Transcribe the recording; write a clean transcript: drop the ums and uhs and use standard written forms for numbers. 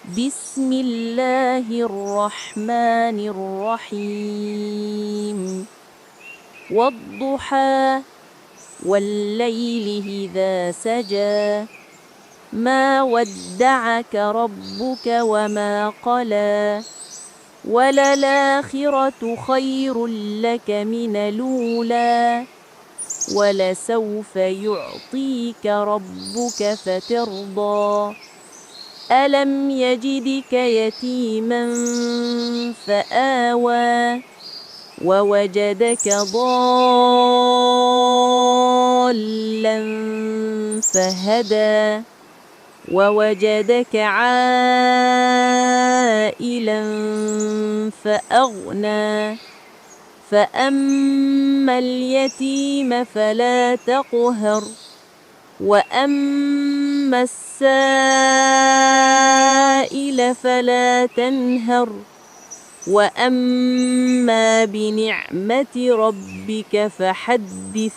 بسم الله الرحمن الرحيم والضحى والليل إذا سجى ما ودعك ربك وما قلى وللآخرة خير لك من الأولى ولسوف يعطيك ربك فترضى ألم يجدك يتيما فآوى ووجدك ضالا فهدى ووجدك عائلا فأغنى فأما اليتيم فلا تقهر وأما السائل فلا تنهر وأما بنعمة ربك فحدث